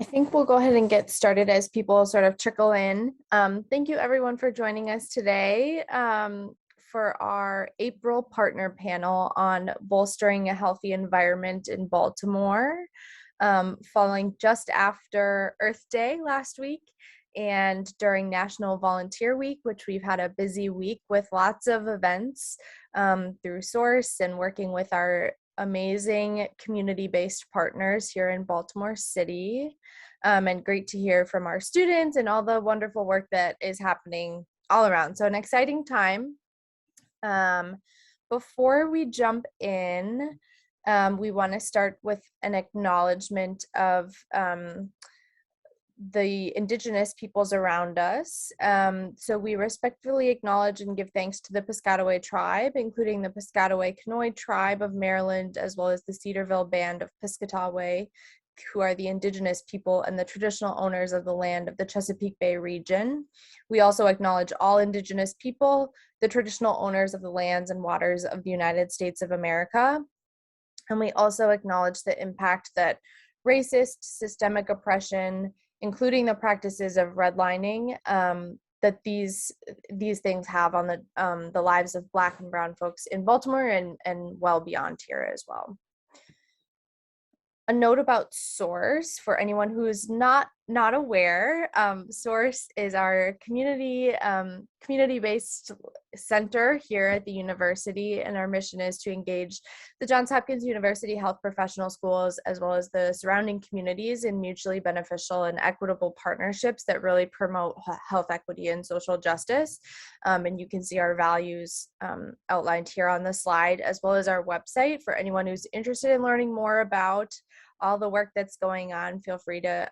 I think we'll go ahead and get started as people sort of trickle in. Thank you everyone for joining us today for our April partner panel on bolstering a healthy environment in Baltimore, following just after Earth Day last week and during National Volunteer Week, which we've had a busy week with lots of events through Source and working with our amazing community-based partners here in Baltimore City. And great to hear from our students and all the wonderful work that is happening all around. So an exciting time. Before we jump in, we want to start with an acknowledgement of the indigenous peoples around us. So we respectfully acknowledge and give thanks to the Piscataway tribe, including the Piscataway Conoy tribe of Maryland, as well as the Cedarville Band of Piscataway, who are the indigenous people and the traditional owners of the land of the Chesapeake Bay region. We also acknowledge all indigenous people, the traditional owners of the lands and waters of the United States of America. And we also acknowledge the impact that racist, systemic oppression, including the practices of redlining, that these things have on the lives of Black and Brown folks in Baltimore and well beyond here as well. A note about Source for anyone who is not aware. Source is our community-based center here at the university, and our mission is to engage the Johns Hopkins University Health Professional Schools as well as the surrounding communities in mutually beneficial and equitable partnerships that really promote health equity and social justice. And you can see our values outlined here on the slide, as well as our website for anyone who's interested in learning more about all the work that's going on. Feel free to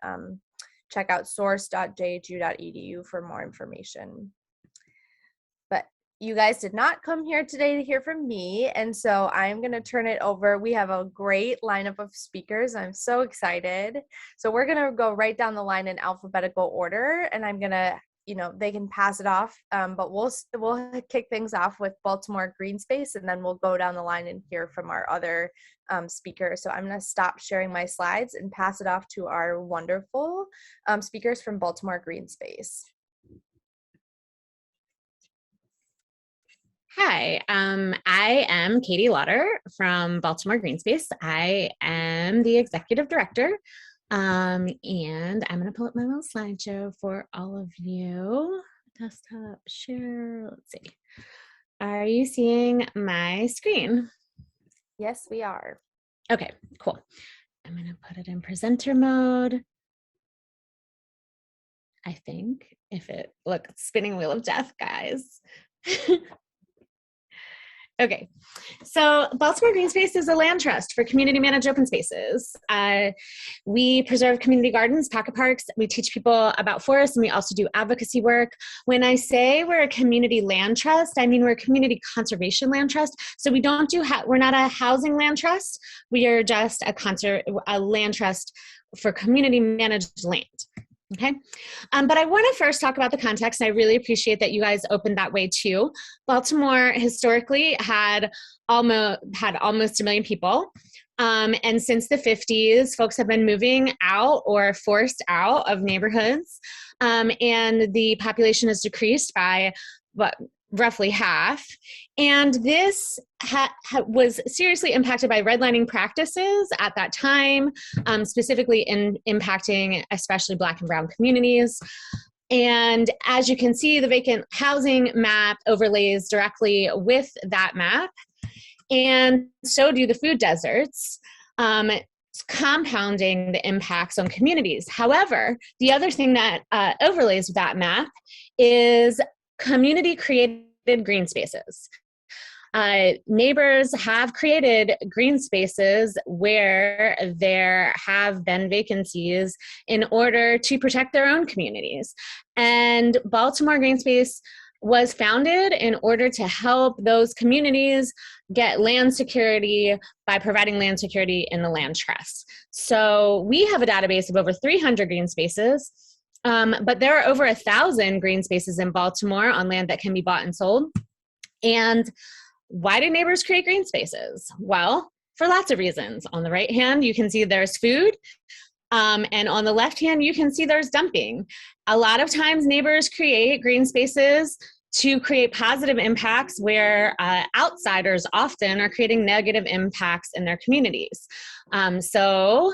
check out source.jhu.edu for more information. But you guys did not come here today to hear from me, and so I'm going to turn it over. We have a great lineup of speakers. I'm so excited. So we're going to go right down the line in alphabetical order, and I'm going to, they can pass it off, but we'll kick things off with Baltimore Greenspace, and then we'll go down the line and hear from our other speakers. So I'm going to stop sharing my slides and pass it off to our wonderful speakers from Baltimore Greenspace. Hi, I am Katie Lauder from Baltimore Greenspace. I am the executive director, and I'm going to pull up my little slideshow for all of you. Desktop share, let's see. Are you seeing my screen? Yes, we are. Okay, cool. I'm going to put it in presenter mode. I think if it, look, spinning wheel of death, guys. Okay, so Baltimore Greenspace is a land trust for community managed open spaces. We preserve community gardens, pocket parks. We teach people about forests, and we also do advocacy work. When I say we're a community land trust, I mean we're a community conservation land trust. So we don't do, we're not a housing land trust. We are just a land trust for community managed land. Okay, but I want to first talk about the context. I really appreciate that you guys opened that way too. Baltimore historically had almost 1 million people. And since the 50s, folks have been moving out or forced out of neighborhoods. And the population has decreased by roughly half. And this was seriously impacted by redlining practices at that time, specifically in impacting especially Black and Brown communities. And as you can see, the vacant housing map overlays directly with that map. And so do the food deserts, compounding the impacts on communities. However, the other thing that overlays with that map is community-created green spaces. Neighbors have created green spaces where there have been vacancies in order to protect their own communities. And Baltimore Greenspace was founded in order to help those communities get land security by providing land security in the land trust. So we have a database of over 300 green spaces. But there are over 1,000 green spaces in Baltimore on land that can be bought and sold. And why do neighbors create green spaces? Well, for lots of reasons. On the right hand, you can see there's food. And on the left hand, you can see there's dumping. A lot of times neighbors create green spaces to create positive impacts where outsiders often are creating negative impacts in their communities. So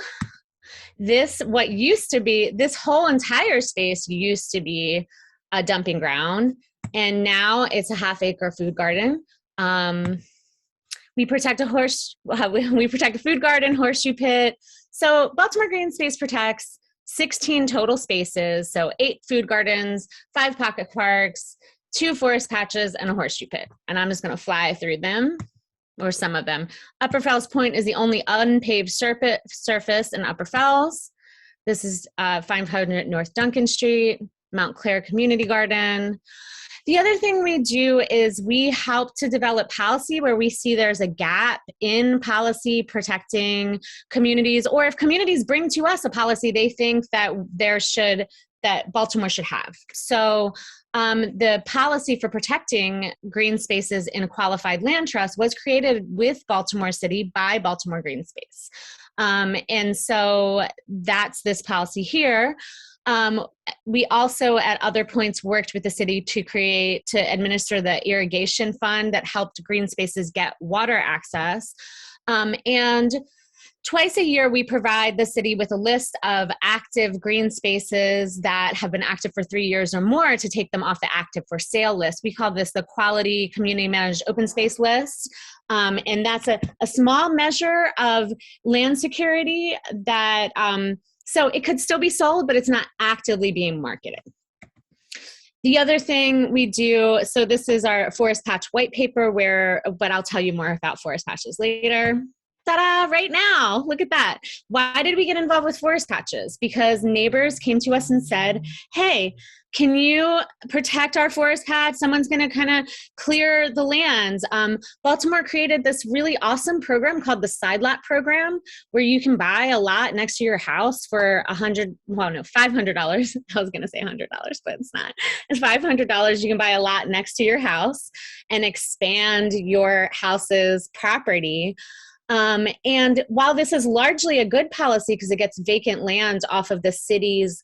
what used to be, this whole entire space used to be a dumping ground, and now it's a half-acre food garden. We protect a food garden, horseshoe pit. So Baltimore Greenspace protects 16 total spaces, so 8 food gardens, 5 pocket parks, 2 forest patches, and a horseshoe pit. And I'm just going to fly through them, or some of them. Upper Fells Point is the only unpaved surface in Upper Fells. This is 500 North Duncan Street, Mount Clair Community Garden. The other thing we do is we help to develop policy where we see there's a gap in policy protecting communities, or if communities bring to us a policy they think that that Baltimore should have. So the policy for protecting green spaces in a qualified land trust was created with Baltimore City by Baltimore Greenspace. And so that's this policy here. We also at other points worked with the city to administer the irrigation fund that helped green spaces get water access. And twice a year, we provide the city with a list of active green spaces that have been active for 3 years or more to take them off the active for sale list. We call this the Quality Community Managed Open Space List. And that's a small measure of land security that, so it could still be sold, but it's not actively being marketed. The other thing we do, so this is our forest patch white paper but I'll tell you more about forest patches later. Ta-da, right now, look at that. Why did we get involved with forest patches? Because neighbors came to us and said, hey, can you protect our forest patch? Someone's gonna kind of clear the lands. Baltimore created this really awesome program called the Side Lot Program, where you can buy a lot next to your house for $500. I was gonna say $100, but it's not. It's $500. You can buy a lot next to your house and expand your house's property. And while this is largely a good policy because it gets vacant land off of the city's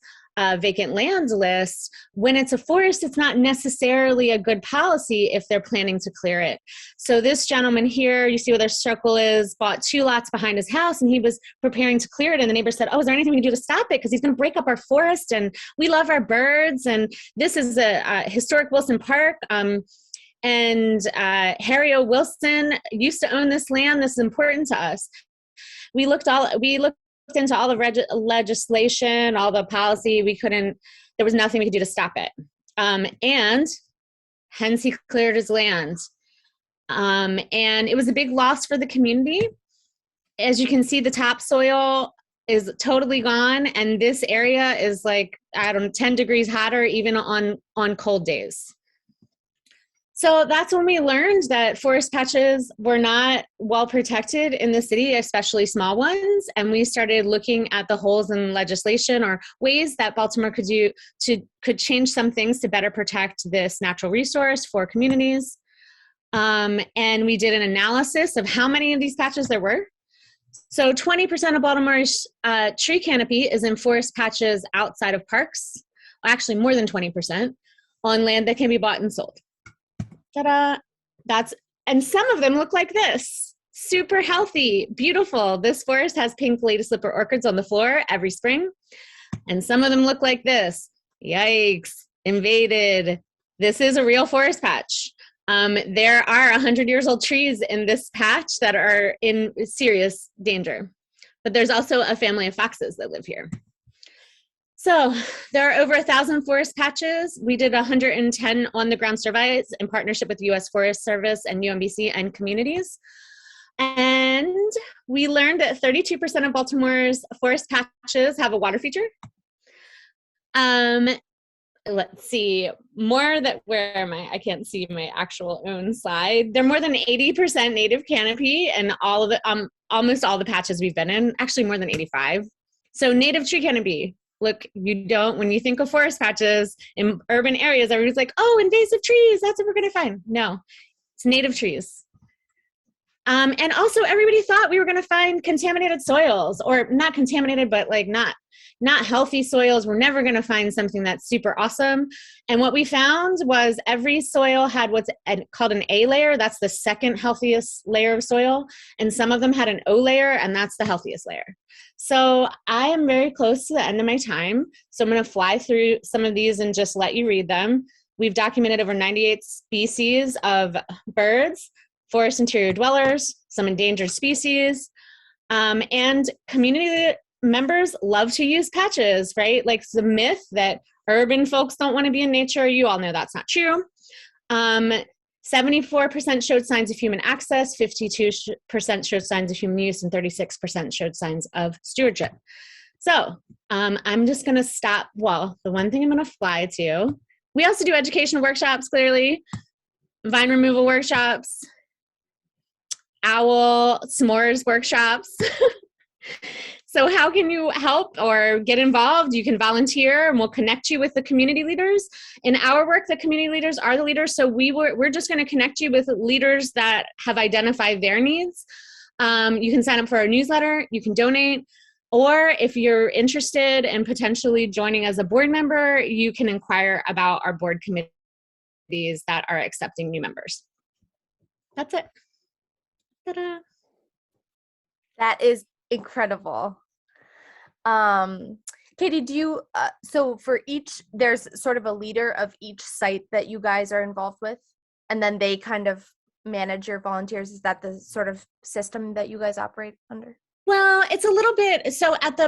vacant land list, when it's a forest, it's not necessarily a good policy if they're planning to clear it. So this gentleman here, you see where their circle is, bought 2 lots behind his house and he was preparing to clear it. And the neighbor said, oh, is there anything we can do to stop it? Because he's going to break up our forest and we love our birds. And this is a historic Wilson Park. And Harry O. Wilson used to own this land. This is important to us. We looked into all the legislation, all the policy. There was nothing we could do to stop it. And hence he cleared his land. And it was a big loss for the community. As you can see, the topsoil is totally gone. And this area is like, 10 degrees hotter even on cold days. So that's when we learned that forest patches were not well protected in the city, especially small ones. And we started looking at the holes in legislation or ways that Baltimore could change some things to better protect this natural resource for communities. And we did an analysis of how many of these patches there were. So 20% of Baltimore's tree canopy is in forest patches outside of parks, actually more than 20%, on land that can be bought and sold. Ta-da! And some of them look like this. Super healthy, beautiful. This forest has pink lady slipper orchids on the floor every spring. And some of them look like this. Yikes, invaded. This is a real forest patch. There are 100-year-old trees in this patch that are in serious danger. But there's also a family of foxes that live here. So there are over 1,000 forest patches. We did 110 on-the-ground surveys in partnership with U.S. Forest Service and UMBC and communities. And we learned that 32% of Baltimore's forest patches have a water feature. Let's see, where am I? I can't see my actual own slide. They're more than 80% native canopy and almost all the patches we've been in, actually more than 85. So native tree canopy. Look, when you think of forest patches in urban areas, everybody's like, oh, invasive trees, that's what we're gonna find. No, it's native trees. And also everybody thought we were gonna find contaminated soils, or not contaminated, but like not not healthy soils. We're never going to find something that's super awesome. And what we found was every soil had what's called an A layer. That's the second healthiest layer of soil. And some of them had an O layer, and that's the healthiest layer. So I am very close to the end of my time. So I'm going to fly through some of these and just let you read them. We've documented over 98 species of birds, forest interior dwellers, some endangered species, and community members love to use patches, right? Like the myth that urban folks don't want to be in nature, you all know that's not true. 74% showed signs of human access, 52% showed signs of human use, and 36% showed signs of stewardship. So I'm just going to stop. Well, the one thing I'm going to fly to, we also do educational workshops, clearly, vine removal workshops, owl s'mores workshops. So how can you help or get involved? You can volunteer, and we'll connect you with the community leaders. In our work, the community leaders are the leaders, so we're just going to connect you with leaders that have identified their needs. You can sign up for our newsletter, you can donate, or if you're interested in potentially joining as a board member, you can inquire about our board committees that are accepting new members. That's it. Ta-da. That is incredible. Katie, do you, so for each, there's sort of a leader of each site that you guys are involved with, and then they kind of manage your volunteers. Is that the sort of system that you guys operate under? Well, it's a little bit, so at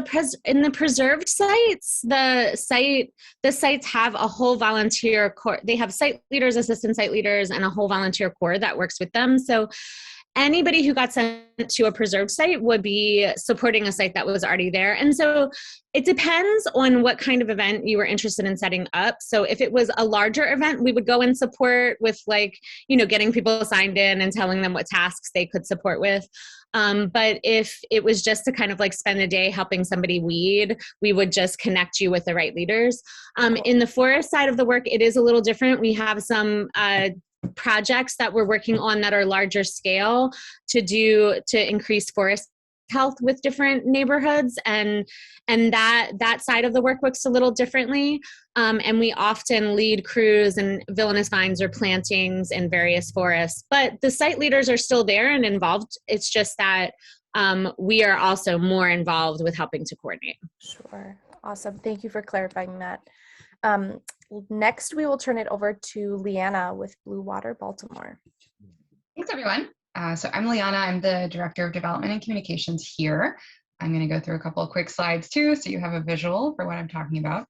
in the preserved sites, the sites have a whole volunteer core. They have site leaders, assistant site leaders, and a whole volunteer core that works with them. So anybody who got sent to a preserved site would be supporting a site that was already there. And so it depends on what kind of event you were interested in setting up. So if it was a larger event, we would go and support with, like, getting people signed in and telling them what tasks they could support with. But if it was just to kind of like spend a day helping somebody weed, we would just connect you with the right leaders. In the forest side of the work, it is a little different. We have some projects that we're working on that are larger scale to increase forest health with different neighborhoods, and that side of the work looks a little differently, and we often lead crews and villainous vines or plantings in various forests, but the site leaders are still there and involved. It's just that we are also more involved with helping to coordinate. Sure. Awesome. Thank you for clarifying that. Next, we will turn it over to Liana with Bluewater Baltimore. Thanks, everyone. So I'm Liana. I'm the Director of Development and Communications here. I'm going to go through a couple of quick slides too, so you have a visual for what I'm talking about.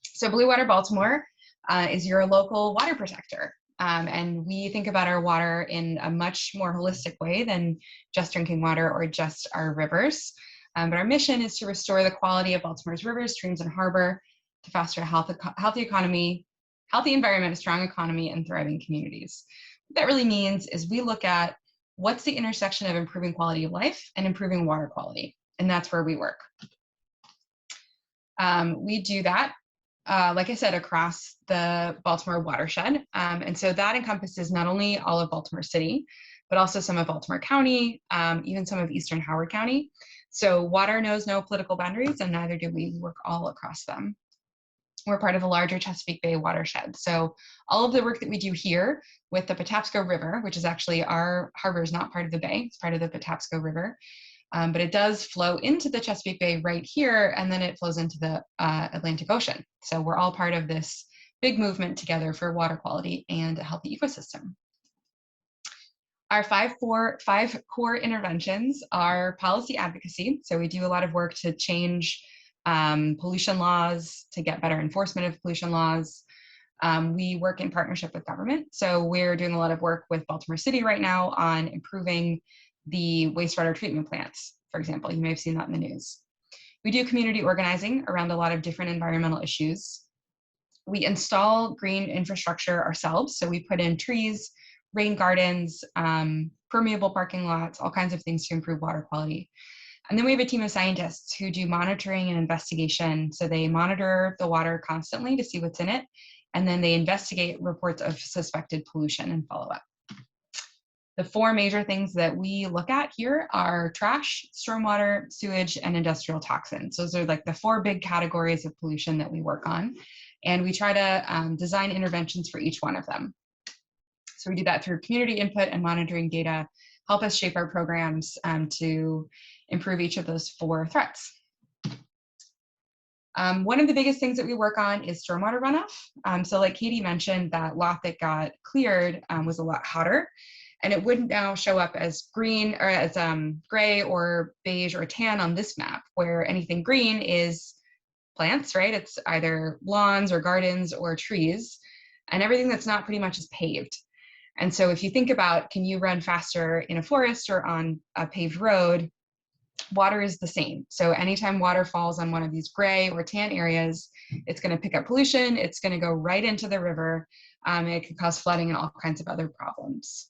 So Bluewater Baltimore is your local water protector. And we think about our water in a much more holistic way than just drinking water or just our rivers. But our mission is to restore the quality of Baltimore's rivers, streams, and harbor to foster a healthy economy, healthy environment, a strong economy, and thriving communities. What that really means is we look at what's the intersection of improving quality of life and improving water quality, and that's where we work. We do that, like I said, across the Baltimore watershed, and so that encompasses not only all of Baltimore City, but also some of Baltimore County, even some of Eastern Howard County. So water knows no political boundaries, and neither do we. We work all across them. We're part of a larger Chesapeake Bay watershed. So all of the work that we do here with the Patapsco River, which is actually our harbor is not part of the bay, it's part of the Patapsco River, but it does flow into the Chesapeake Bay right here, and then it flows into the Atlantic Ocean. So we're all part of this big movement together for water quality and a healthy ecosystem. Our five core interventions are policy advocacy. So we do a lot of work to change pollution laws, to get better enforcement of pollution laws. We work in partnership with government. So we're doing a lot of work with Baltimore City right now on improving the wastewater treatment plants, for example. You may have seen that in the news. We do community organizing around a lot of different environmental issues. We install green infrastructure ourselves. So we put in trees, rain gardens, permeable parking lots, all kinds of things to improve water quality. And then we have a team of scientists who do monitoring and investigation. So they monitor the water constantly to see what's in it, and then they investigate reports of suspected pollution and follow up. The four major things that we look at here are trash, stormwater, sewage, and industrial toxins. Those are like the four big categories of pollution that we work on. And we try to design interventions for each one of them. So we do that through community input and monitoring data, help us shape our programs to improve each of those four threats. One of the biggest things that we work on is stormwater runoff. So like Katie mentioned, that lot that got cleared was a lot hotter, and it wouldn't now show up as green or as gray or beige or tan on this map, where anything green is plants, right? It's either lawns or gardens or trees, and everything that's not pretty much is paved. And so if you think about, can you run faster in a forest or on a paved road? Water is the same. So anytime water falls on one of these gray or tan areas, it's going to pick up pollution. It's going to go right into the river. It could cause flooding and all kinds of other problems.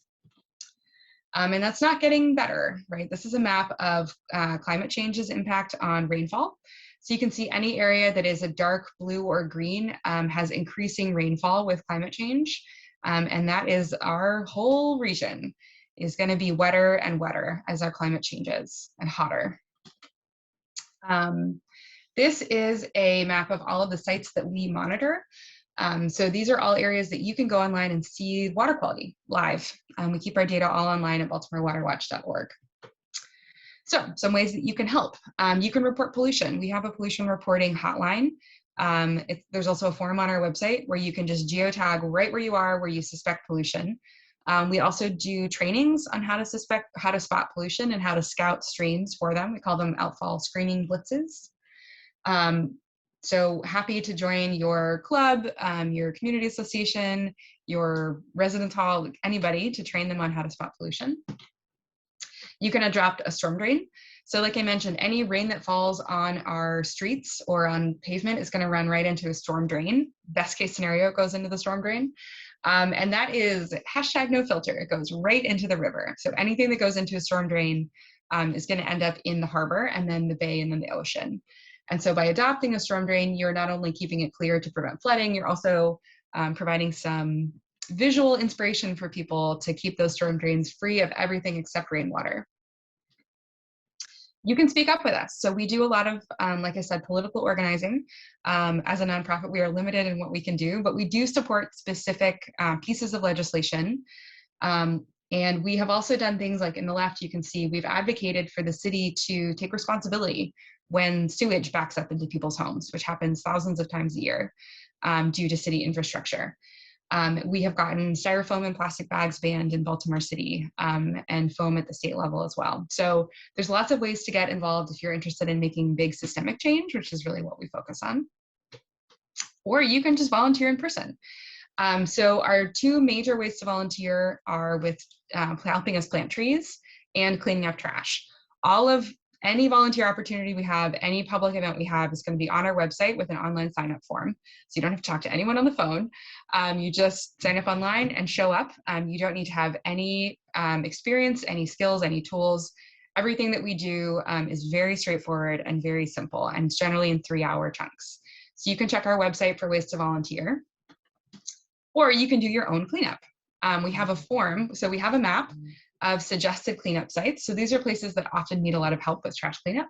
And that's not getting better, right? This is a map of climate change's impact on rainfall. So you can see any area that is a dark blue or green has increasing rainfall with climate change. And that is our whole region is going to be wetter and wetter as our climate changes and hotter. This is a map of all of the sites that we monitor. So these are all areas that you can go online and see water quality live. We keep our data all online at baltimorewaterwatch.org. So some ways that you can help. You can report pollution. We have a pollution reporting hotline. There's also a form on our website where you can just geotag right where you are, where you suspect pollution. We also do trainings on how to spot pollution and how to scout streams for them. We call them outfall screening blitzes. So happy to join your club, your community association, your residence hall, anybody to train them on how to spot pollution. You can adopt a storm drain. So like I mentioned, any rain that falls on our streets or on pavement is going to run right into a storm drain. Best case scenario, it goes into the storm drain. And that is #NoFilter. It goes right into the river. So anything that goes into a storm drain is going to end up in the harbor and then the bay and then the ocean. And so by adopting a storm drain, you're not only keeping it clear to prevent flooding, you're also providing some visual inspiration for people to keep those storm drains free of everything except rainwater. You can speak up with us. So we do a lot of, like I said, political organizing. As a nonprofit, we are limited in what we can do, but we do support specific pieces of legislation. And we have also done things like in the left, you can see we've advocated for the city to take responsibility when sewage backs up into people's homes, which happens thousands of times a year due to city infrastructure. We have gotten styrofoam and plastic bags banned in Baltimore City and foam at the state level as well. So there's lots of ways to get involved if you're interested in making big systemic change, which is really what we focus on. Or you can just volunteer in person. So our two major ways to volunteer are with helping us plant trees and cleaning up trash. Any volunteer opportunity we have, any public event we have is going to be on our website with an online sign-up form. So you don't have to talk to anyone on the phone. You just sign up online and show up. You don't need to have any experience, any skills, any tools. Everything that we do is very straightforward and very simple, and it's generally in 3-hour chunks. So you can check our website for ways to volunteer, or you can do your own cleanup. We have a form, so we have a map of suggested cleanup sites. So these are places that often need a lot of help with trash cleanup.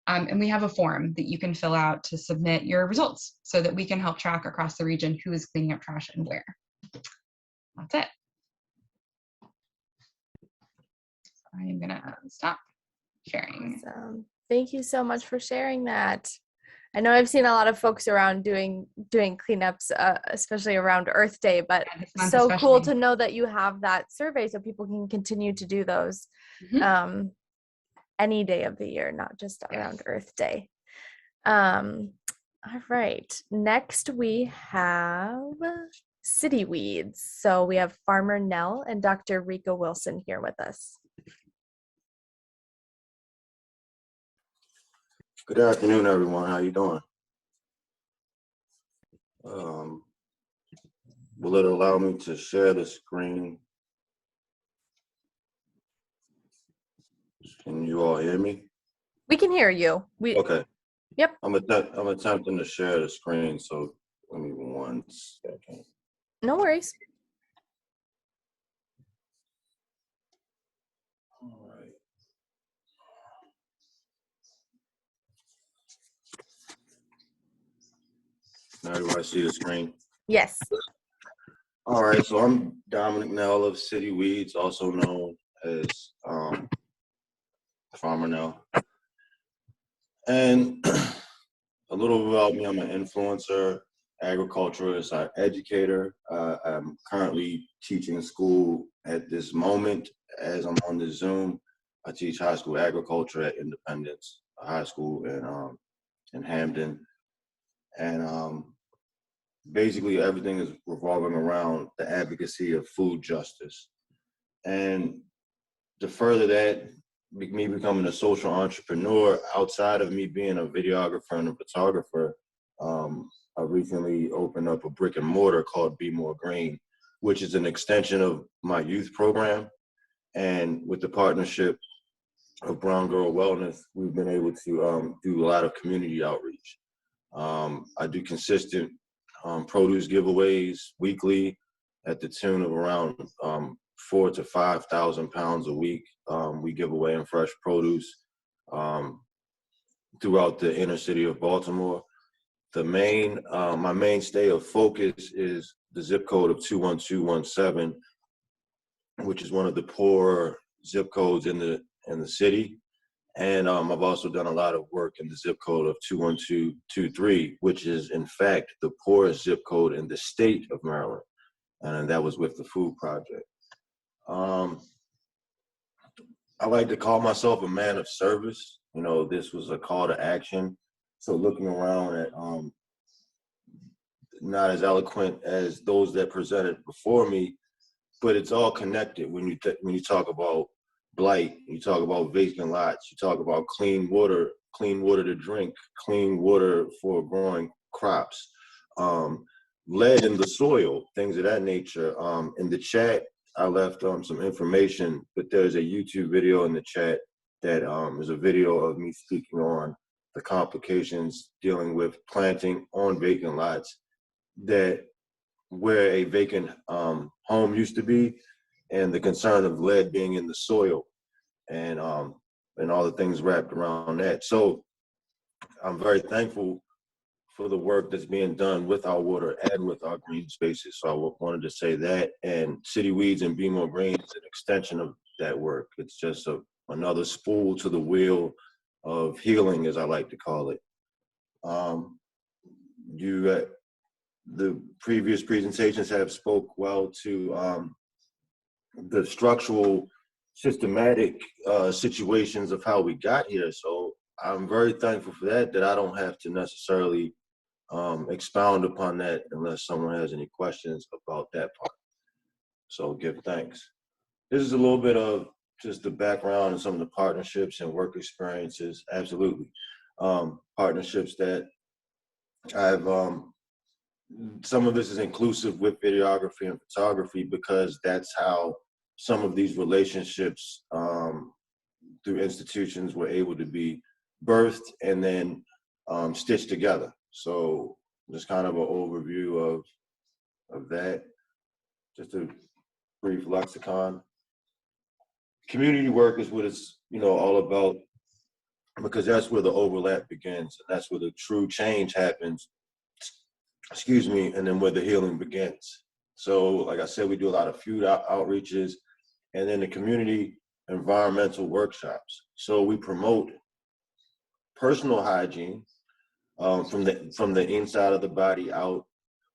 And we have a form that you can fill out to submit your results so that we can help track across the region who is cleaning up trash and where. That's it. I am gonna stop sharing. Awesome. Thank you so much for sharing that. I know I've seen a lot of folks around doing cleanups, especially around Earth Day, but Yeah, so cool to know that you have that survey so people can continue to do those any day of the year, not just around Earth Day. All right, next we have city weeds. So we have Farmer Nell and Dr. Rika Wilson here with us. Good afternoon, everyone. How you doing? Will it allow me to share the screen? Can you all hear me? We can hear you. Okay. Yep. I'm attempting to share the screen, so give me 1 second. No worries. Now everybody see the screen? Yes. All right, so I'm Dominic Nell of City Weeds, also known as Farmer Nell. And a little about me, I'm an influencer, agriculturalist, an educator. I'm currently teaching school at this moment as I'm on the Zoom. I teach high school agriculture at Independence High School in Hampden. And basically everything is revolving around the advocacy of food justice. And to further that, me becoming a social entrepreneur, outside of me being a videographer and a photographer, I recently opened up a brick and mortar called Be More Green, which is an extension of my youth program. And with the partnership of Brown Girl Wellness, we've been able to do a lot of community outreach. I do consistent produce giveaways weekly at the tune of around 4,000 to 5,000 pounds a week. We give away in fresh produce throughout the inner city of Baltimore. My mainstay of focus is the zip code of 21217, which is one of the poorer zip codes in the city. And I've also done a lot of work in the zip code of 21223, which is in fact the poorest zip code in the state of Maryland. And that was with the Food Project. I like to call myself a man of service. You know, this was a call to action. So looking around at not as eloquent as those that presented before me, but it's all connected when you talk about blight, you talk about vacant lots, you talk about clean water to drink, clean water for growing crops, lead in the soil, things of that nature. In the chat, I left some information, but there's a YouTube video in the chat that is a video of me speaking on the complications dealing with planting on vacant lots that where a vacant home used to be, and the concern of lead being in the soil, and all the things wrapped around that. So I'm very thankful for the work that's being done with our water and with our green spaces. So I wanted to say that, and City Weeds and Be More Green is an extension of that work. It's just another spool to the wheel of healing, as I like to call it. The previous presentations have spoke well to the structural, systematic situations of how we got here. So I'm very thankful for that I don't have to necessarily expound upon that unless someone has any questions about that part. So give thanks. This is a little bit of just the background and some of the partnerships and work experiences. Absolutely. Partnerships that I've some of this is inclusive with videography and photography, because that's how some of these relationships through institutions were able to be birthed and then stitched together. So just kind of an overview of that, just a brief lexicon. Community work is what it's all about, because that's where the overlap begins, and that's where the true change happens, and then where the healing begins. So like I said, we do a lot of food outreaches, and then the community environmental workshops. So we promote personal hygiene from the inside of the body out,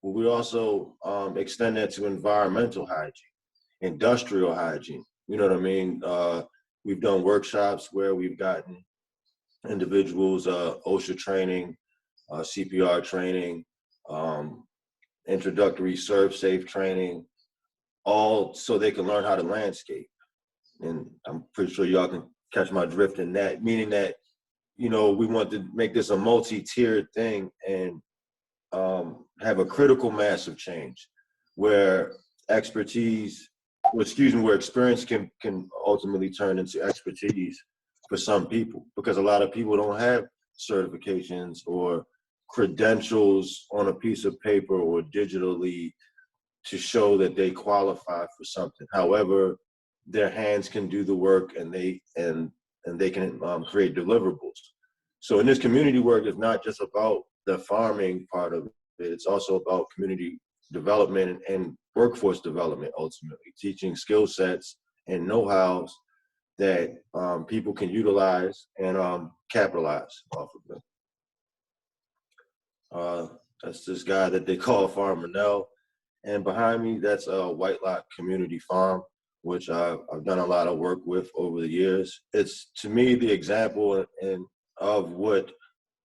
but we also extend that to environmental hygiene, industrial hygiene. You know what I mean? We've done workshops where we've gotten individuals OSHA training, CPR training, introductory serve safe training, all so they can learn how to landscape. And I'm pretty sure y'all can catch my drift in that, meaning that, we want to make this a multi-tiered thing and have a critical mass of change where where experience can ultimately turn into expertise for some people, because a lot of people don't have certifications or credentials on a piece of paper or digitally to show that they qualify for something. However, their hands can do the work, and they can create deliverables. So in this community work, it's not just about the farming part of It's also about community development and workforce development, ultimately, teaching skill sets and know-hows that people can utilize and capitalize off of it. That's this guy that they call Farmer Nell. And behind me, that's a White Lock Community Farm, which I've done a lot of work with over the years. It's, to me, the example of what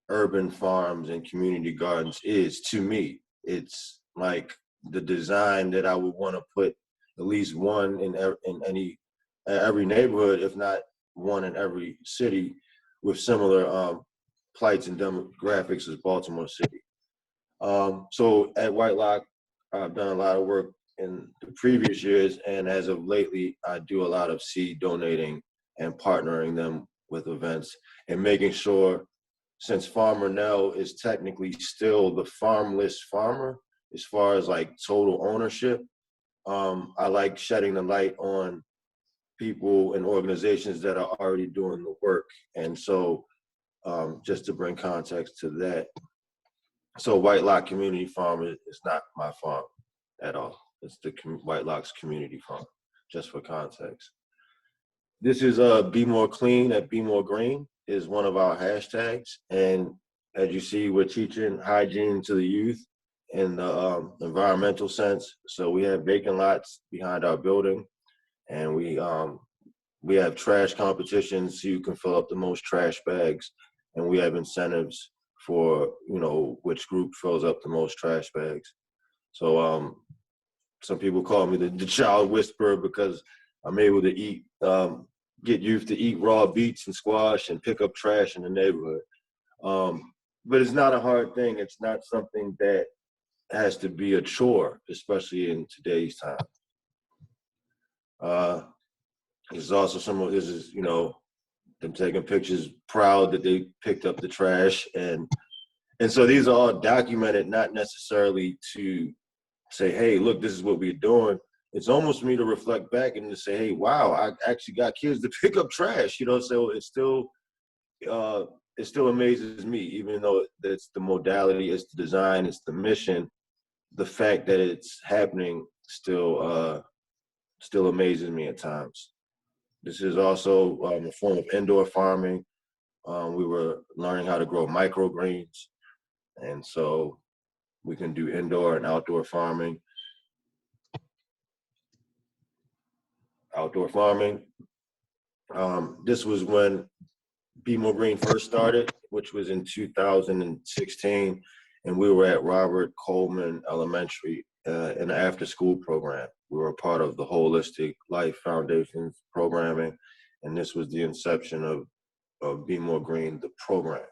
urban farms and community gardens is to me. It's like the design that I would want to put at least one in every neighborhood, if not one in every city, with similar plights and demographics as Baltimore City. So at White Lock, I've done a lot of work in the previous years, and as of lately, I do a lot of seed donating and partnering them with events and making sure, since Farmer Nell is technically still the farmless farmer as far as like total ownership, I like shedding the light on people and organizations that are already doing the work. And so just to bring context to that, so White Lock Community Farm is not my farm at all. It's the White Lock's community farm, just for context. This is Be More Clean at Be More Green is one of our hashtags. And as you see, we're teaching hygiene to the youth in the environmental sense. So we have vacant lots behind our building, and we have trash competitions so you can fill up the most trash bags, and we have incentives for, you know, which group fills up the most trash bags. So some people call me the child whisperer because I'm able to get youth to eat raw beets and squash and pick up trash in the neighborhood. But it's not a hard thing. It's not something that has to be a chore, especially in today's time. This is also you know, them taking pictures, proud that they picked up the trash. And so these are all documented, not necessarily to say, hey, look, this is what we're doing. It's almost for me to reflect back and to say, hey, wow, I actually got kids to pick up trash, you know, so it still amazes me, even though it's the modality, it's the design, it's the mission, the fact that it's happening still amazes me at times. This is also a form of indoor farming. We were learning how to grow microgreens, and so we can do indoor and outdoor farming. This was when Be More Green first started, which was in 2016, and we were at Robert Coleman Elementary in the after-school program. We were a part of the Holistic Life Foundation's programming, and this was the inception of Be More Green, the program.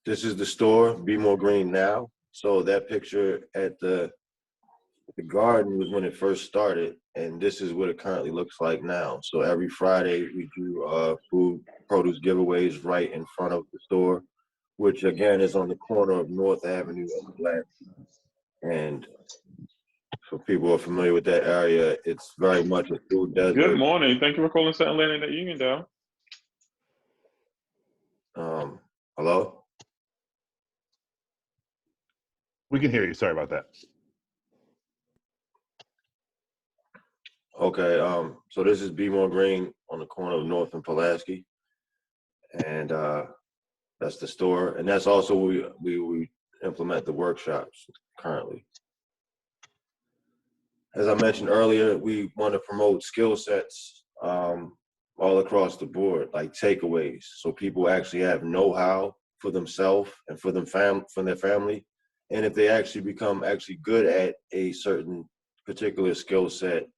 This is the store, Be More Green Now. So that picture at the garden was when it first started, and this is what it currently looks like now. So every Friday we do food produce giveaways right in front of the store, which again is on the corner of North Avenue and Black. And for people who are familiar with that area, it's very much a food desert. Good morning. Thank you for calling St. Landing at Uniondale. Hello? We can hear you. Sorry about that. Okay, so this is Be More Green on the corner of North and Pulaski. And that's the store. And that's also where we implement the workshops currently. As I mentioned earlier, we want to promote skill sets all across the board, like takeaways, so people actually have know-how for themselves and for their family. And if they actually become good at a certain particular skill set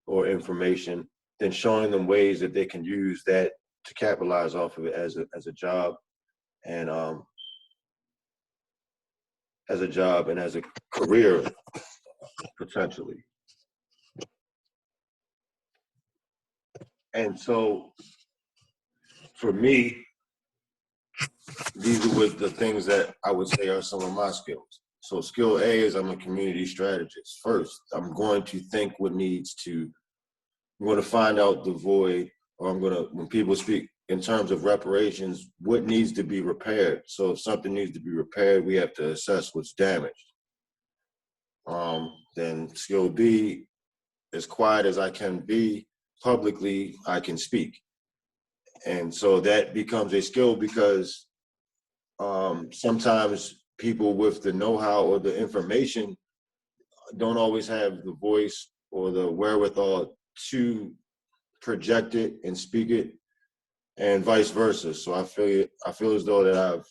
or information, then showing them ways that they can use that to capitalize off of it as a job and as a career potentially. And so for me, these are the things that I would say are some of my skills. So skill A is I'm a community strategist. First, I'm going to think I'm going to find out the void, or when people speak in terms of reparations, what needs to be repaired. So if something needs to be repaired, we have to assess what's damaged. Then skill B, as quiet as I can be, publicly, I can speak. And so that becomes a skill because sometimes people with the know-how or the information don't always have the voice or the wherewithal to project it and speak it, and vice versa. So I feel as though that I've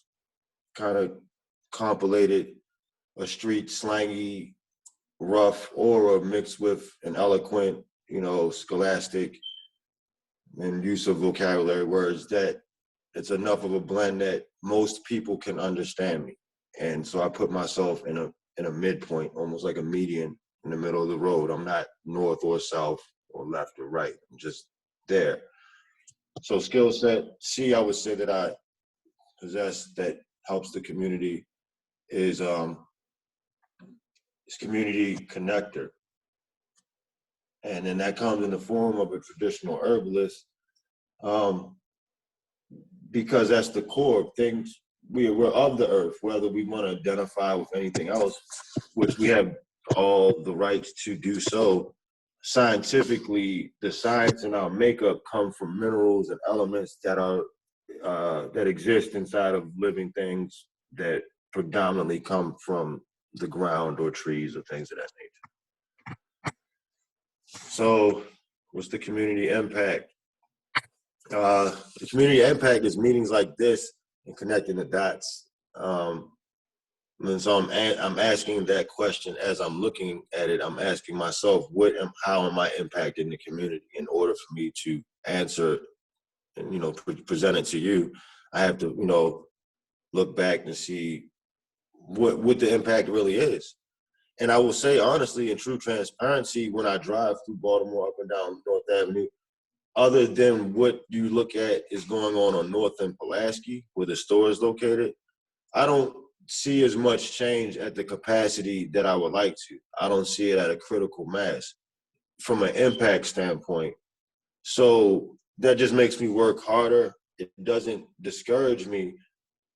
kind of compilated a street slangy, rough aura mixed with an eloquent, scholastic and use of vocabulary words that it's enough of a blend that most people can understand me. And so I put myself in a midpoint, almost like a median in the middle of the road. I'm not north or south or left or right. I'm just there. So skill set C, I would say that I possess that helps the community is community connector. And then that comes in the form of a traditional herbalist, because that's the core of things. We're of the earth, whether we want to identify with anything else, which we have all the rights to do so. Scientifically, the science in our makeup come from minerals and elements that are that exist inside of living things that predominantly come from the ground or trees or things of that nature. So what's the community impact? The community impact is meetings like this and connecting the dots. And so I'm asking that question as I'm looking at it. I'm asking myself, how am I impacting the community? In order for me to answer and present it to you, I have to look back and see what the impact really is. And I will say honestly, in true transparency, when I drive through Baltimore up and down North Avenue, other than what you look at is going on North and Pulaski, where the store is located, I don't see as much change at the capacity that I would like to. I don't see it at a critical mass from an impact standpoint. So that just makes me work harder. It doesn't discourage me.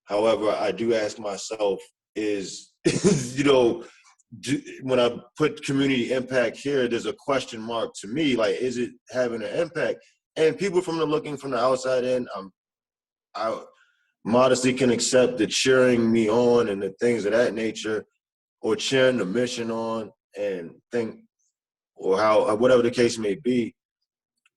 However, I do ask myself when I put community impact here, there's a question mark to me, like, is it having an impact? And people looking from the outside in, I modestly can accept the cheering me on and the things of that nature, or cheering the mission on and or whatever the case may be.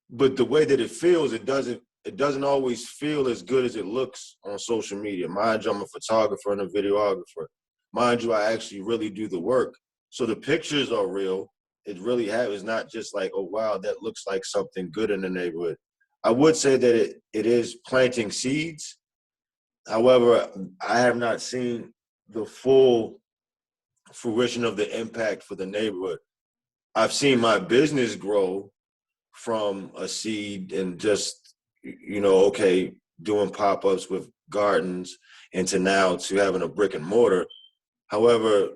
But the way that it feels, it doesn't always feel as good as it looks on social media. Mind you, I'm a photographer and a videographer. Mind you, I actually really do the work. So the pictures are real. It really it's not just like, oh, wow, that looks like something good in the neighborhood. I would say that it is planting seeds. However, I have not seen the full fruition of the impact for the neighborhood. I've seen my business grow from a seed and just, doing pop-ups with gardens into now to having a brick and mortar. However,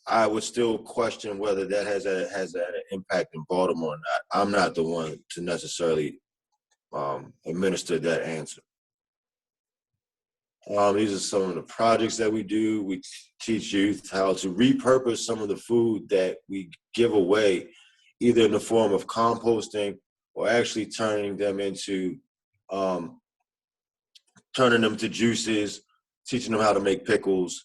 I would still question whether that has an impact in Baltimore or not. I'm not the one to necessarily administer that answer. These are some of the projects that we do. We teach youth how to repurpose some of the food that we give away, either in the form of composting or actually turning them to juices, teaching them how to make pickles,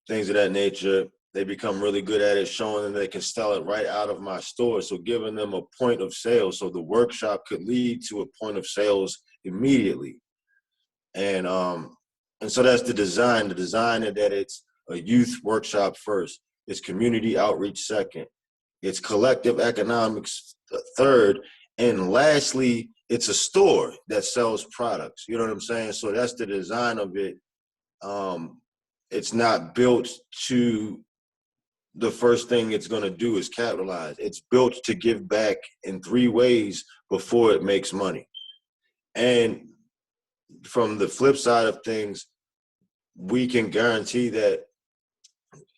things of that nature. They become really good at it, showing them they can sell it right out of my store. So giving them a point of sale. So the workshop could lead to a point of sales immediately. And so that's the design. The design is that it's a youth workshop first. It's community outreach second. It's collective economics third. And lastly, it's a store that sells products. You know what I'm saying? So that's the design of it. It's not built to, the first thing it's going to do is capitalize. It's built to give back in 3 ways before it makes money. And from the flip side of things, we can guarantee that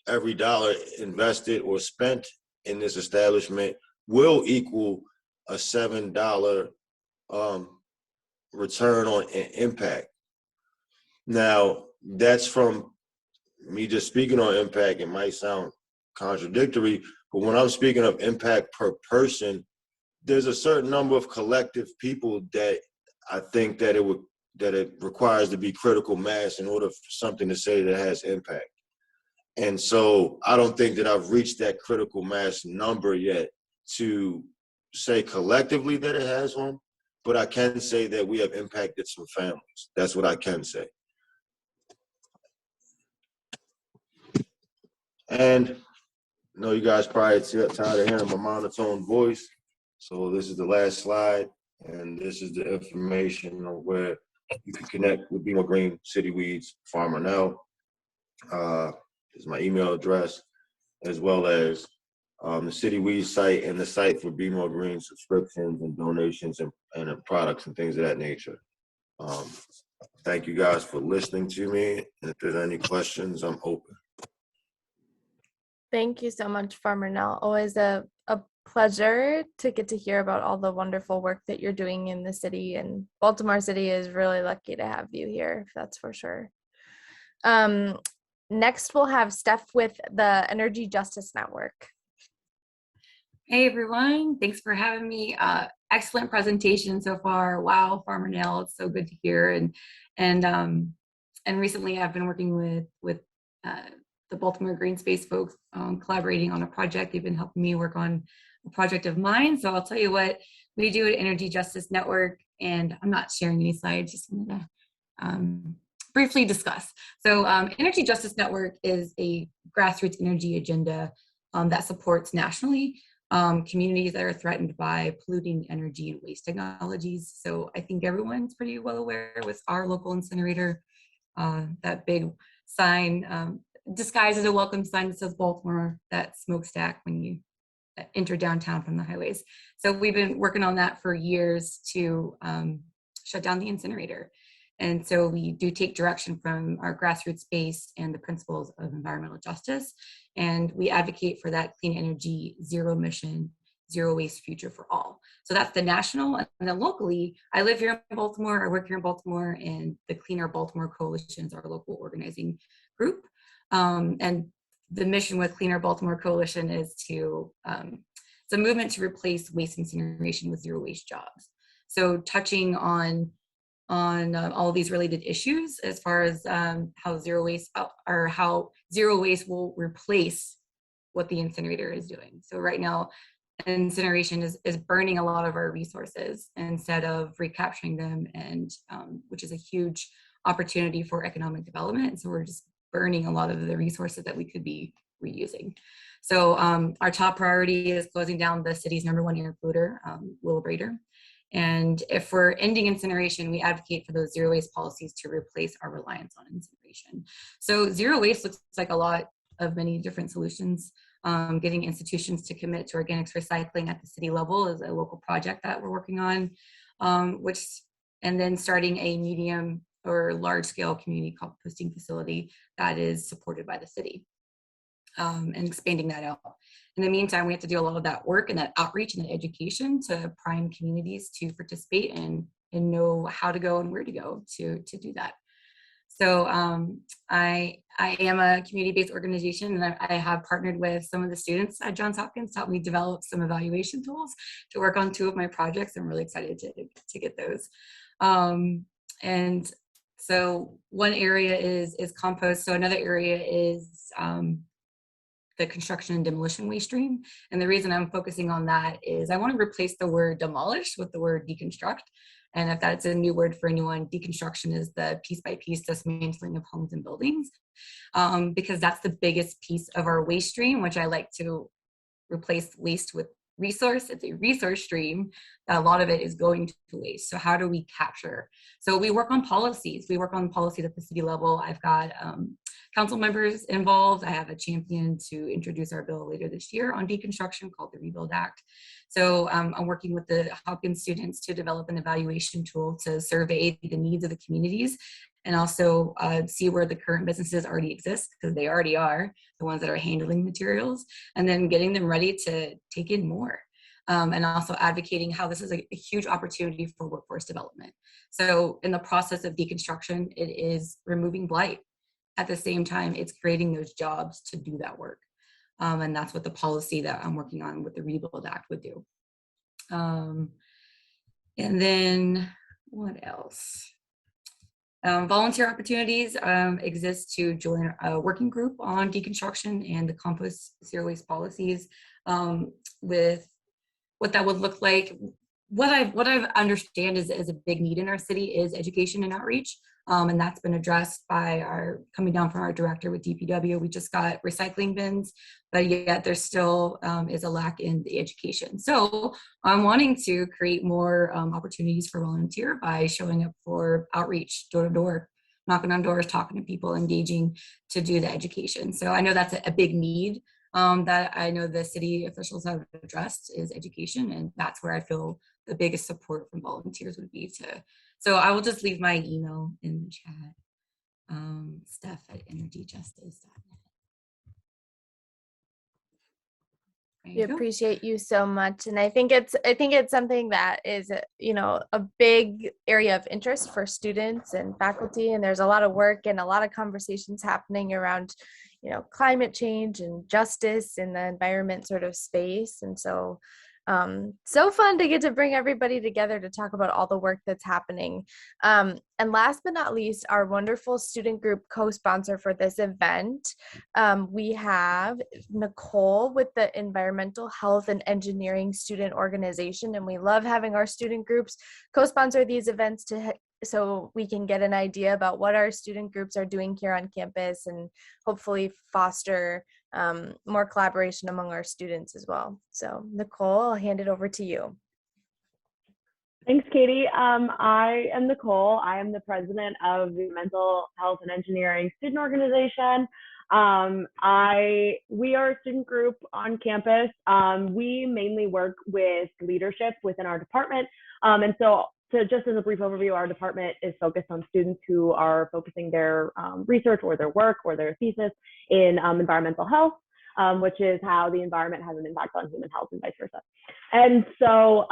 every dollar invested or spent in this establishment will equal a $7 return on impact. Now, that's from me just speaking on impact. It might sound contradictory, but when I'm speaking of impact per person, there's a certain number of collective people that I think that it requires to be critical mass in order for something to say that has impact. And so I don't think that I've reached that critical mass number yet to say collectively that it has one, but I can say that we have impacted some families. That's what I can say. And I know you guys probably tired of hearing my monotone voice. So this is the last slide, and this is the information of where you can connect with Be More Green, City Weeds, Farmer Nell. This is my email address, as well as the City Weeds site and the site for Be More Green subscriptions and donations and products and things of that nature. Thank you guys for listening to me. And if there's any questions, I'm open. Thank you so much, Farmer Nell. Always a pleasure to get to hear about all the wonderful work that you're doing in the city, and Baltimore City is really lucky to have you here, that's for sure. Next, we'll have Steph with the Energy Justice Network. Hey everyone, thanks for having me. Excellent presentation so far. Wow, Farmer Nell, it's so good to hear. And recently I've been working with the Baltimore Greenspace folks, collaborating on a project. They've been helping me work on a project of mine. So I'll tell you what we do at Energy Justice Network, and I'm not sharing any slides, just wanted to briefly discuss. So Energy Justice Network is a grassroots energy agenda that supports nationally communities that are threatened by polluting energy and waste technologies. So I think everyone's pretty well aware with our local incinerator, that big sign, disguised as a welcome sign that says Baltimore, that smokestack when you enter downtown from the highways. So we've been working on that for years to shut down the incinerator. And so we do take direction from our grassroots base and the principles of environmental justice. And we advocate for that clean energy, zero emission, zero waste future for all. So that's the national. And then locally, I live here in Baltimore, I work here in Baltimore, and the Cleaner Baltimore Coalition is our local organizing group. And the mission with Cleaner Baltimore Coalition is to, it's a movement to replace waste incineration with zero waste jobs. So touching on all of these related issues as far as how zero waste will replace what the incinerator is doing. So right now, incineration is burning a lot of our resources instead of recapturing them, and which is a huge opportunity for economic development. And so we're just burning a lot of the resources that we could be reusing. So our top priority is closing down the city's #1 air polluter, Wheelabrator. And if we're ending incineration, we advocate for those zero waste policies to replace our reliance on incineration. So zero waste looks like a lot of many different solutions. Getting institutions to commit to organics recycling at the city level is a local project that we're working on, and then starting a medium or large scale community composting facility that is supported by the city, and expanding that out. In the meantime, we have to do a lot of that work and that outreach and that education to prime communities to participate and know how to go and where to go to do that. So I am a community-based organization, and I have partnered with some of the students at Johns Hopkins to help me develop some evaluation tools to work on 2 of my projects. I'm really excited to get those. And so one area is compost. So another area is the construction and demolition waste stream. And the reason I'm focusing on that is I want to replace the word demolish with the word deconstruct. And if that's a new word for anyone, deconstruction is the piece by piece dismantling of homes and buildings, because that's the biggest piece of our waste stream, which I like to replace waste with resource. It's a resource stream. A lot of it is going to waste. So how do we capture? So we work on policies. We work on policies at the city level. I've got council members involved. I have a champion to introduce our bill later this year on deconstruction called the Rebuild Act. So I'm working with the Hopkins students to develop an evaluation tool to survey the needs of the communities, and also see where the current businesses already exist, because they already are the ones that are handling materials, and then getting them ready to take in more. and also advocating how this is a huge opportunity for workforce development. So in the process of deconstruction, it is removing blight. At the same time, it's creating those jobs to do that work. And that's what the policy that I'm working on with the Rebuild Act would do. And then what else? Volunteer opportunities exist to join a working group on deconstruction and the compost zero waste policies, with what that would look like. What I've understand is a big need in our city is education and outreach. And that's been addressed by coming down from our director with DPW. We just got recycling bins, but yet there still is a lack in the education. So I'm wanting to create more opportunities for volunteer by showing up for outreach, door to door, knocking on doors, talking to people, engaging to do the education. So I know that's a big need that I know the city officials have addressed is education. And that's where I feel the biggest support from volunteers would be to. So I will just leave my email in the chat, Steph@energyjustice.net. We appreciate you so much, and I think it's something that is a big area of interest for students and faculty, and there's a lot of work and a lot of conversations happening around climate change and justice in the environment sort of space. And so fun to get to bring everybody together to talk about all the work that's happening. And last but not least, our wonderful student group co-sponsor for this event. We have Nicole with the Environmental Health and Engineering Student Organization, and we love having our student groups co-sponsor these events so we can get an idea about what our student groups are doing here on campus and hopefully foster more collaboration among our students as well. So Nicole, I'll hand it over to you. Thanks, Katie. I am Nicole. I am the president of the Mental Health and Engineering Student Organization. We are a student group on campus. We mainly work with leadership within our department. And so just as a brief overview, our department is focused on students who are focusing their research or their work or their thesis in environmental health, which is how the environment has an impact on human health and vice versa. And so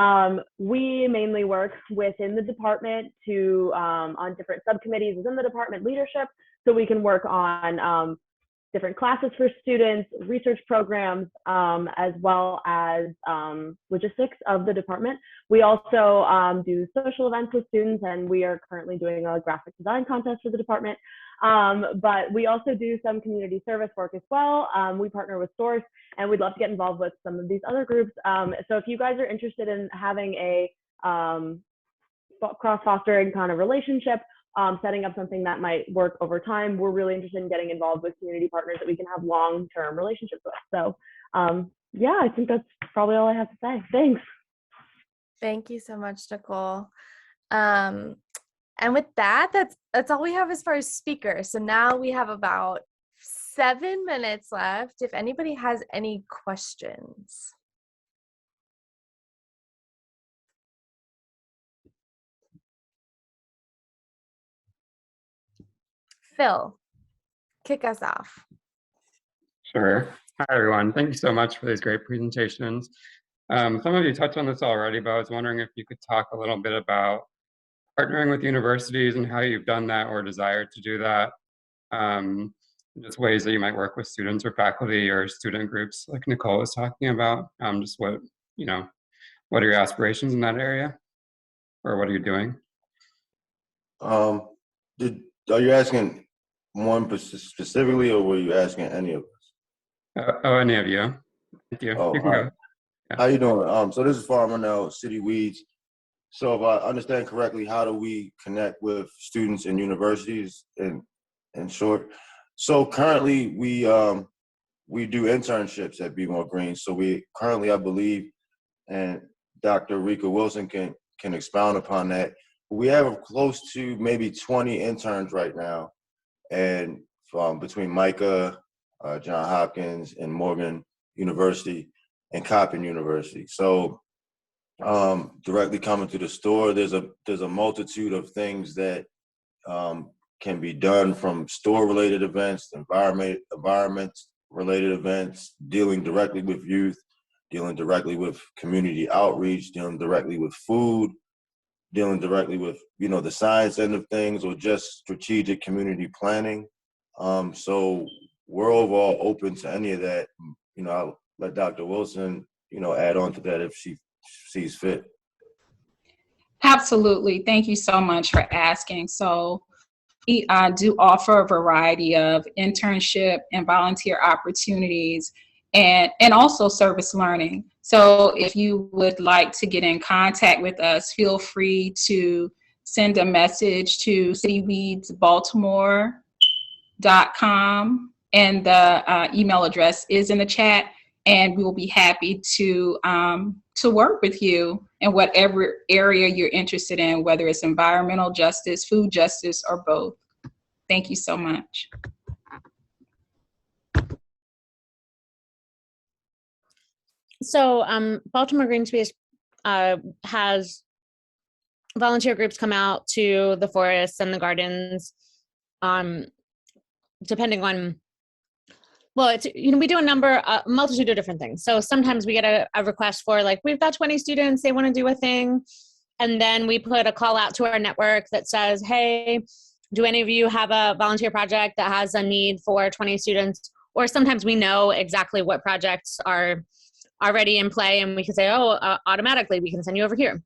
we mainly work within the department on different subcommittees within the department leadership, so we can work on different classes for students, research programs, as well as logistics of the department. We also do social events with students, and we are currently doing a graphic design contest for the department. But we also do some community service work as well. We partner with Source, and we'd love to get involved with some of these other groups. So if you guys are interested in having a cross-fostering kind of relationship, setting up something that might work over time, we're really interested in getting involved with community partners that we can have long-term relationships with. So yeah, I think that's probably all I have to say. Thanks. Thank you so much, Nicole. And with that, that's all we have as far as speakers. So now we have about 7 minutes left. If anybody has any questions. Phil, kick us off. Sure. Hi, everyone. Thank you so much for these great presentations. Some of you touched on this already, but I was wondering if you could talk a little bit about partnering with universities and how you've done that or desire to do that. Just ways that you might work with students or faculty or student groups like Nicole was talking about. Just what are your aspirations in that area? Or what are you doing? Are you asking one specifically, or were you asking any of us? Any of you. Thank you. Oh, you can go. Yeah. How you doing? So this is Farmer now, City Weeds. So if I understand correctly, how do we connect with students and universities in short? So currently we do internships at Be More Green. So we currently, I believe, and Dr. Rika Wilson can expound upon that. We have close to maybe 20 interns right now, and between Micah, Johns Hopkins, and Morgan University and Coppin University. So directly coming to the store, there's a multitude of things that can be done, from store-related events, environment-related events, dealing directly with youth, dealing directly with community outreach, dealing directly with food, dealing directly with, you know, the science end of things, or just strategic community planning. So we're overall open to any of that. You know, I'll let Dr. Wilson, you know, add on to that if she sees fit. Absolutely. Thank you so much for asking. So we do offer a variety of internship and volunteer opportunities and also service learning. So if you would like to get in contact with us, feel free to send a message to cityweedsbaltimore.com, and the email address is in the chat, and we will be happy to work with you in whatever area you're interested in, whether it's environmental justice, food justice, or both. Thank you so much. So Baltimore Greenspace has volunteer groups come out to the forests and the gardens, depending on, well, it's, you know, we do a multitude of different things. So sometimes we get a request for, like, we've got 20 students, they want to do a thing. And then we put a call out to our network that says, hey, do any of you have a volunteer project that has a need for 20 students? Or sometimes we know exactly what projects are already in play, and we can say, automatically we can send you over here.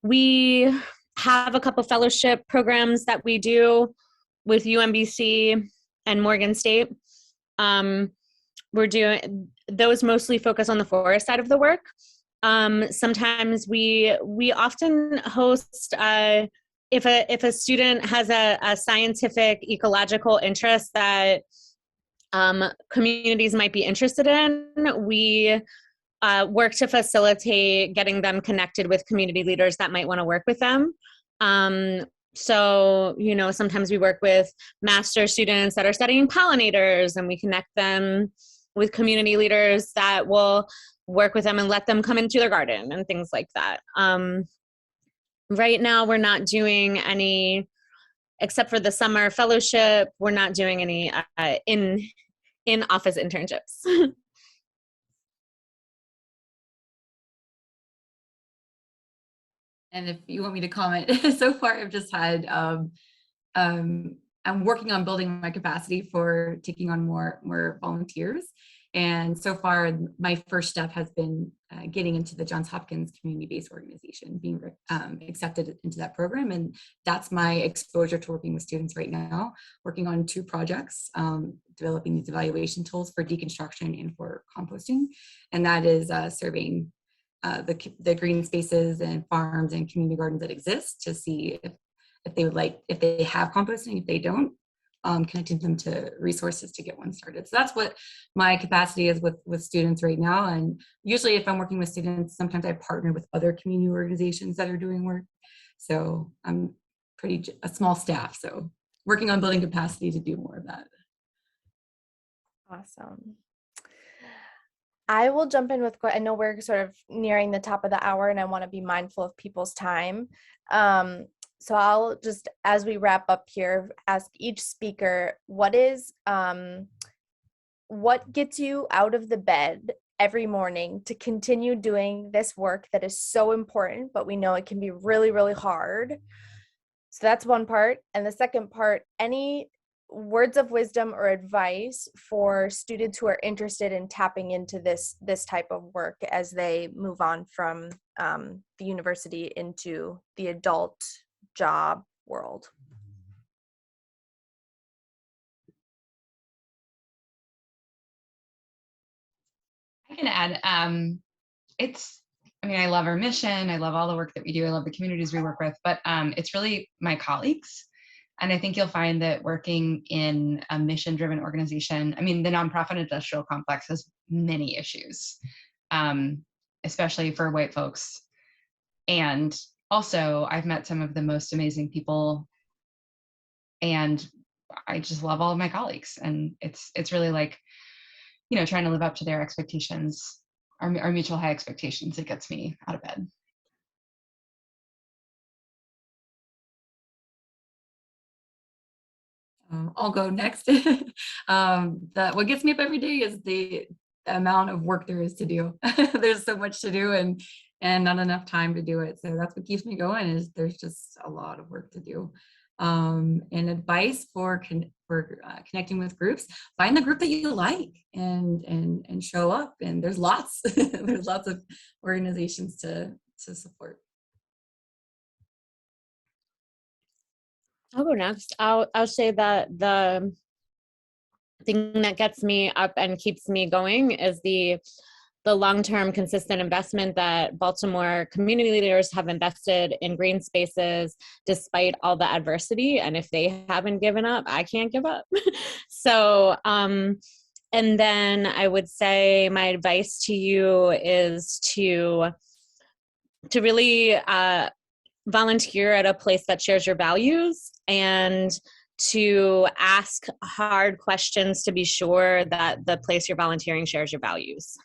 We have a couple fellowship programs that we do with UMBC and Morgan State. We're doing those, mostly focus on the forest side of the work. Sometimes we often host, if a student has a scientific ecological interest that communities might be interested in, we work to facilitate getting them connected with community leaders that might want to work with them. So, you know, sometimes we work with master students that are studying pollinators, and we connect them with community leaders that will work with them and let them come into their garden and things like that. Right now, we're not doing any, except for the summer fellowship, we're not doing any in-office internships. And if you want me to comment, so far I've just had, I'm working on building my capacity for taking on more volunteers. And so far, my first step has been getting into the Johns Hopkins community-based organization, being accepted into that program. And that's my exposure to working with students right now, working on 2 projects, developing these evaluation tools for deconstruction and for composting. And that is surveying the green spaces and farms and community gardens that exist to see if they would like, if they have composting, if they don't, connecting them to resources to get one started. So that's what my capacity is with students right now. And usually if I'm working with students, sometimes I partner with other community organizations that are doing work. So I'm a small staff. So working on building capacity to do more of that. Awesome. I will jump in with, I know we're sort of nearing the top of the hour and I want to be mindful of people's time. So I'll just, as we wrap up here, ask each speaker, what gets you out of the bed every morning to continue doing this work that is so important, but we know it can be really, really hard. So that's one part. And the second part, any words of wisdom or advice for students who are interested in tapping into this type of work as they move on from the university into the adult job world? I can add, I love our mission. I love all the work that we do. I love the communities we work with, but it's really my colleagues. And I think you'll find that working in a mission-driven organization, the nonprofit industrial complex has many issues, especially for white folks. And also, I've met some of the most amazing people, and I just love all of my colleagues. And it's really like, trying to live up to their expectations, our mutual high expectations. It gets me out of bed. I'll go next. What gets me up every day is amount of work there is to do. There's so much to do and not enough time to do it. So that's what keeps me going, is there's just a lot of work to do. And advice for connecting with groups: find the group that you like and show up. And there's lots there's lots of organizations to support. I'll go next. I'll say that the thing that gets me up and keeps me going is the long-term consistent investment that Baltimore community leaders have invested in green spaces despite all the adversity. And if they haven't given up, I can't give up. So, and then I would say my advice to you is to really volunteer at a place that shares your values, and to ask hard questions to be sure that the place you're volunteering shares your values.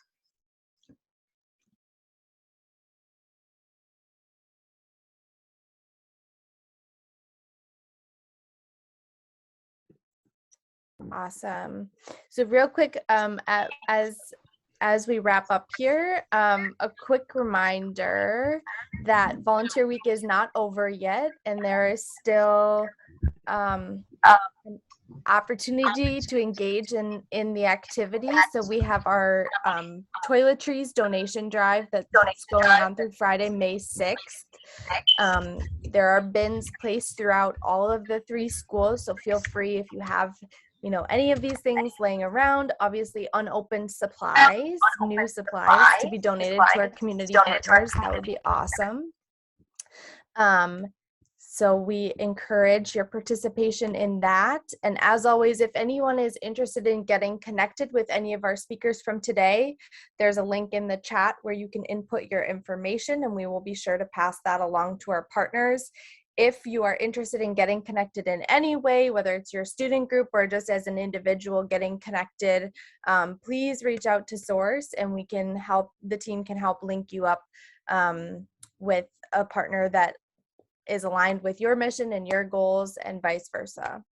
Awesome. So real quick, as we wrap up here, a quick reminder that Volunteer Week is not over yet, and there is still an opportunity to engage in the activities. So we have our toiletries donation drive that's going on through Friday, May 6th. There are bins placed throughout all of the 3 schools, so feel free if you have any of these things laying around. Obviously unopened supplies, new supplies to be donated to our community partners. That would be awesome. So we encourage your participation in that. And as always, if anyone is interested in getting connected with any of our speakers from today, there's a link in the chat where you can input your information, and we will be sure to pass that along to our partners. If you are interested in getting connected in any way, whether it's your student group or just as an individual getting connected, please reach out to Source, and the team can help link you up with a partner that is aligned with your mission and your goals, and vice versa.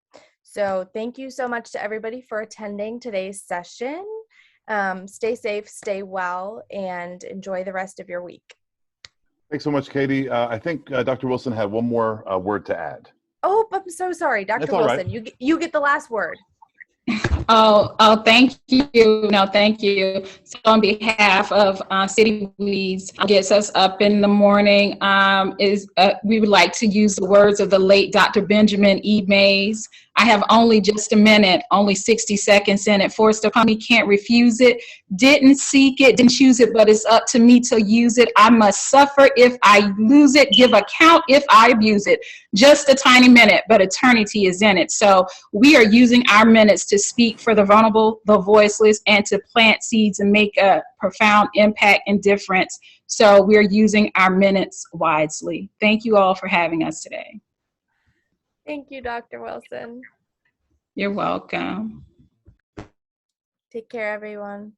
So thank you so much to everybody for attending today's session. Stay safe, stay well, and enjoy the rest of your week. Thanks so much, Katie. I think Dr. Wilson had one more word to add. Oh, I'm so sorry, Dr. That's all Wilson. right. You get the last word. Oh, thank you. No, thank you. So on behalf of City Weeds, gets us up in the morning, we would like to use the words of the late Dr. Benjamin E. Mays. I have only just a minute, only 60 seconds in it. Forced upon me, can't refuse it. Didn't seek it, didn't choose it, but it's up to me to use it. I must suffer if I lose it, give account if I abuse it. Just a tiny minute, but eternity is in it. So we are using our minutes to speak for the vulnerable, the voiceless, and to plant seeds and make a profound impact and difference. So we're using our minutes wisely. Thank you all for having us today. Thank you, Dr. Wilson. You're welcome. Take care, everyone.